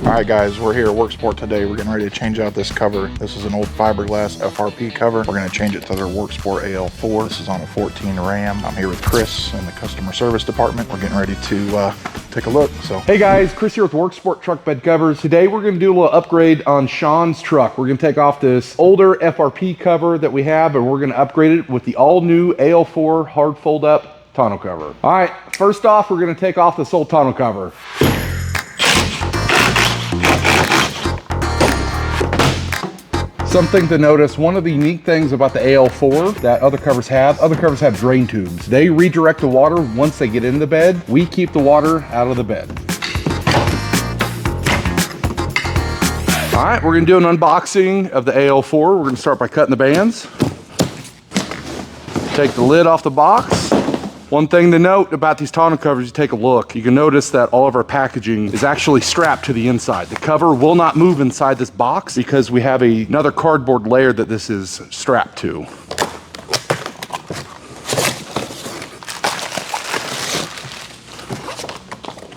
All right guys, we're here at Worksport today. We're getting ready to change out this cover. This is an old fiberglass FRP cover. We're going to change it to their Worksport AL4. This is on a 14 Ram. I'm here with Chris in the customer service department. We're getting ready to take a look. So, hey guys, Chris here with Worksport truck bed covers. Today we're going to do a little upgrade on Sean's truck. We're going to take off this older FRP cover that we have, and we're going to upgrade it with the all new AL4 hard fold up tonneau cover. All right, first off, we're going to take off this old tonneau cover. Something to notice, one of the unique things about the AL4 that other covers have drain tubes. They redirect the water once they get in the bed. We keep the water out of the bed. All right, we're gonna do an unboxing of the AL4. We're gonna start by cutting the bands. Take the lid off the box. One thing to note about these tonneau covers, you take a look, you can notice that all of our packaging is actually strapped to the inside. The cover will not move inside this box because we have another cardboard layer that this is strapped to.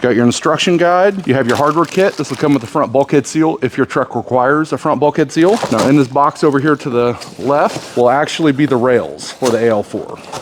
Got your instruction guide. You have your hardware kit. This will come with a front bulkhead seal if your truck requires a front bulkhead seal. Now in this box over here to the left will actually be the rails for the AL4.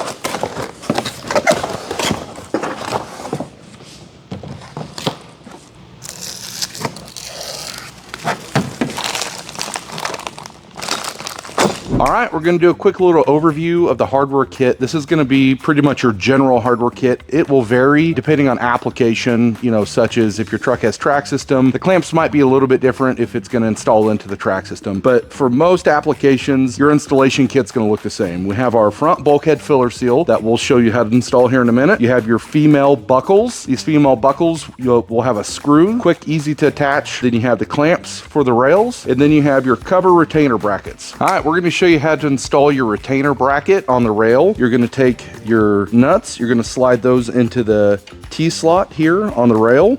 All right, we're gonna do a quick little overview of the hardware kit. This is gonna be pretty much your general hardware kit. It will vary depending on application, such as if your truck has track system, the clamps might be a little bit different if it's gonna install into the track system. But for most applications, your installation kit's gonna look the same. We have our front bulkhead filler seal that we'll show you how to install here in a minute. You have your female buckles. These female buckles will have a screw, quick, easy to attach. Then you have the clamps for the rails, and then you have your cover retainer brackets. All right, we're gonna show you how to install your retainer bracket on the rail. You're going to take your nuts, you're going to slide those into the T-slot here on the rail.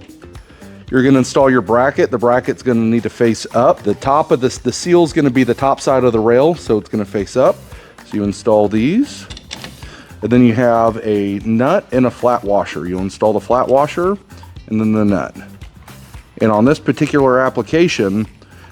You're going to install your bracket. The bracket's going to need to face up. The top of this, the seal is going to be the top side of the rail, so it's going to face up. So you install these. And then you have a nut and a flat washer. You'll install the flat washer and then the nut. And on this particular application,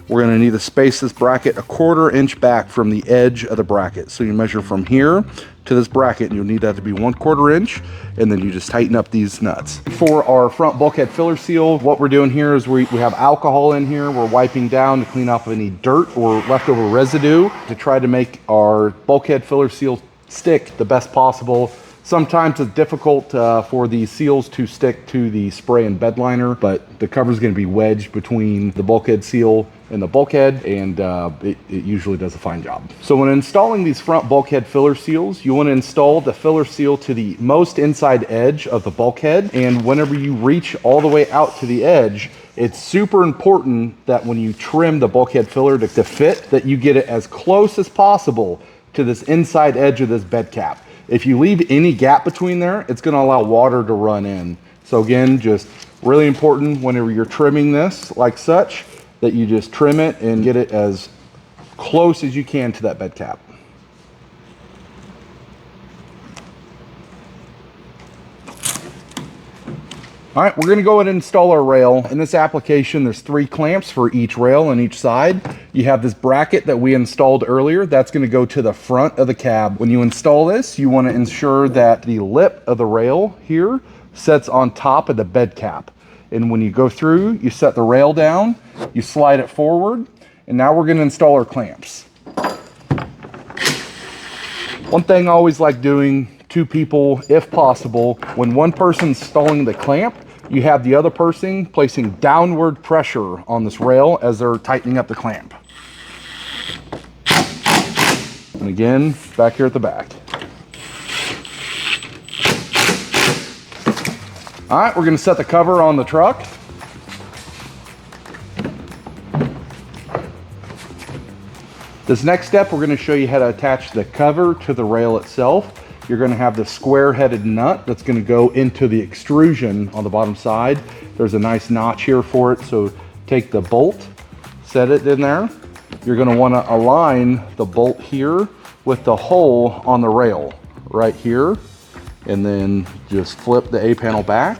we're going to need to space this bracket a 1/4 inch back from the edge of the bracket. So you measure from here to this bracket, and you'll need that to be 1/4 inch, and then you just tighten up these nuts. For our front bulkhead filler seal, what we're doing here is we have alcohol in here. We're wiping down to clean off any dirt or leftover residue to try to make our bulkhead filler seal stick the best possible. Sometimes it's difficult for the seals to stick to the spray and bed liner, but the cover is going to be wedged between the bulkhead seal and the bulkhead, and it usually does a fine job. So when installing these front bulkhead filler seals, you want to install the filler seal to the most inside edge of the bulkhead, and whenever you reach all the way out to the edge, it's super important that when you trim the bulkhead filler to fit, that you get it as close as possible to this inside edge of this bed cap. If you leave any gap between there, it's going to allow water to run in. So again, just really important whenever you're trimming this like such, that you just trim it and get it as close as you can to that bed cap. All right, we're gonna go ahead and install our rail. In this application, there's 3 clamps for each rail on each side. You have this bracket that we installed earlier. That's gonna go to the front of the cab. When you install this, you wanna ensure that the lip of the rail here sets on top of the bed cap. And when you go through, you set the rail down, you slide it forward, and now we're gonna install our clamps. One thing I always like doing, 2 people if possible, when one person's installing the clamp, you have the other person placing downward pressure on this rail as they're tightening up the clamp. And again, back here at the back. All right, we're gonna set the cover on the truck. This next step, we're gonna show you how to attach the cover to the rail itself. You're gonna have the square-headed nut that's gonna go into the extrusion on the bottom side. There's a nice notch here for it, so take the bolt, set it in there. You're gonna wanna align the bolt here with the hole on the rail right here, and then just flip the A panel back.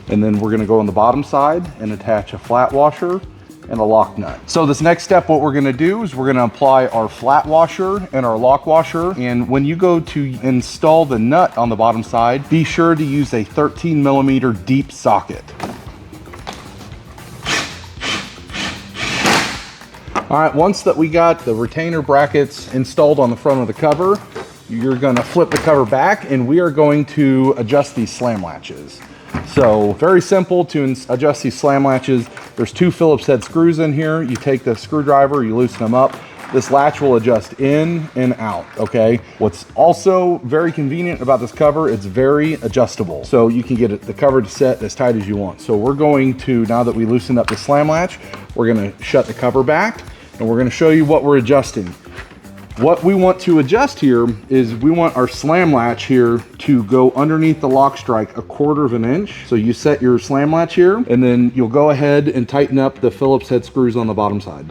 And then we're gonna go on the bottom side and attach a flat washer and a lock nut. So this next step, what we're gonna do is we're gonna apply our flat washer and our lock washer. And when you go to install the nut on the bottom side, be sure to use a 13mm deep socket. All right, once that we got the retainer brackets installed on the front of the cover, you're gonna flip the cover back and we are going to adjust these slam latches. So very simple to adjust these slam latches. There's 2 Phillips head screws in here. You take the screwdriver, you loosen them up. This latch will adjust in and out, okay? What's also very convenient about this cover, it's very adjustable. So you can get the cover to set as tight as you want. So we're going to, now that we loosened up the slam latch, we're gonna shut the cover back and we're gonna show you what we're adjusting. What we want to adjust here is we want our slam latch here to go underneath the lock strike 1/4 inch. So you set your slam latch here and then you'll go ahead and tighten up the Phillips head screws on the bottom side.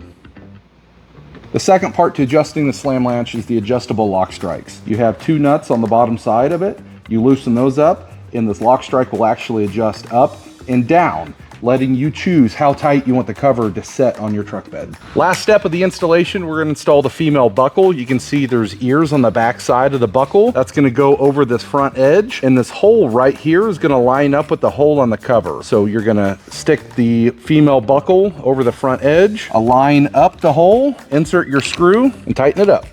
The second part to adjusting the slam latch is the adjustable lock strikes. You have 2 nuts on the bottom side of it. You loosen those up and this lock strike will actually adjust up and down, letting you choose how tight you want the cover to set on your truck bed. Last step of the installation, we're gonna install the female buckle. You can see there's ears on the back side of the buckle. That's gonna go over this front edge, and this hole right here is gonna line up with the hole on the cover. So you're gonna stick the female buckle over the front edge, align up the hole, insert your screw, and tighten it up.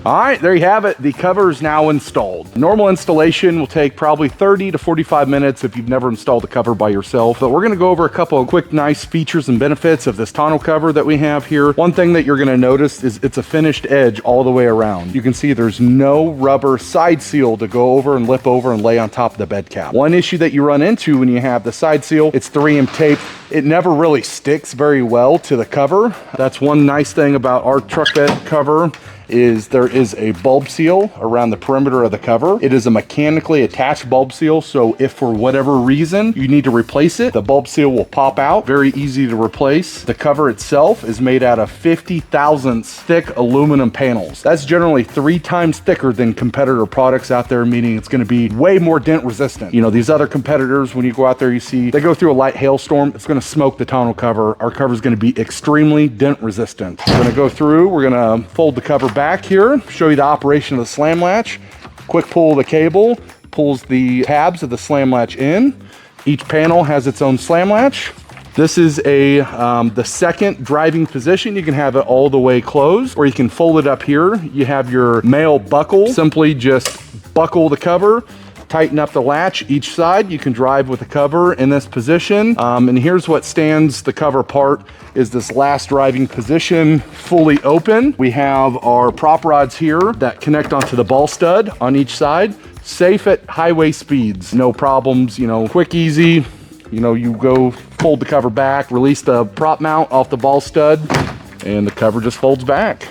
All right, there you have it. The cover is now installed. Normal installation will take probably 30 to 45 minutes if you've never installed a cover by yourself. But we're gonna go over a couple of quick, nice features and benefits of this tonneau cover that we have here. One thing that you're gonna notice is it's a finished edge all the way around. You can see there's no rubber side seal to go over and lip over and lay on top of the bed cap. One issue that you run into when you have the side seal, it's 3M tape. It never really sticks very well to the cover. That's one nice thing about our truck bed cover is there is a bulb seal around the perimeter of the cover. It is a mechanically attached bulb seal, so if for whatever reason you need to replace it, the bulb seal will pop out. Very easy to replace. The cover itself is made out of 50 thousandths thick aluminum panels. That's generally 3 times thicker than competitor products out there, meaning it's gonna be way more dent resistant. You know, these other competitors, when you go out there, you see they go through a light hailstorm, it's gonna smoke the tonneau cover. Our cover is gonna be extremely dent resistant. We're gonna go through, we're gonna fold the cover back here, show you the operation of the slam latch. Quick pull of the cable pulls the tabs of the slam latch in. Each panel has its own slam latch. This is the second driving position. You can have it all the way closed, or you can fold it up here. You have your male buckle. Simply just buckle the cover, tighten up the latch each side. You can drive with the cover in this position. And here's what stands the cover apart is this last driving position fully open. We have our prop rods here that connect onto the ball stud on each side. Safe at highway speeds, no problems, you know, quick, easy. You know, you go fold the cover back, release the prop mount off the ball stud, and the cover just folds back.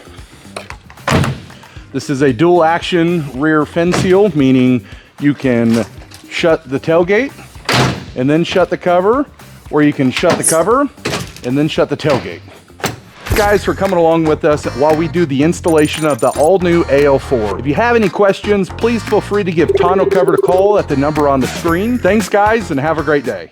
This is a dual action rear fin seal, meaning you can shut the tailgate and then shut the cover, or you can shut the cover and then shut the tailgate. Guys, for coming along with us while we do the installation of the all-new AL4. If you have any questions, please feel free to give Tonneau Cover a call at the number on the screen. Thanks, guys, and have a great day.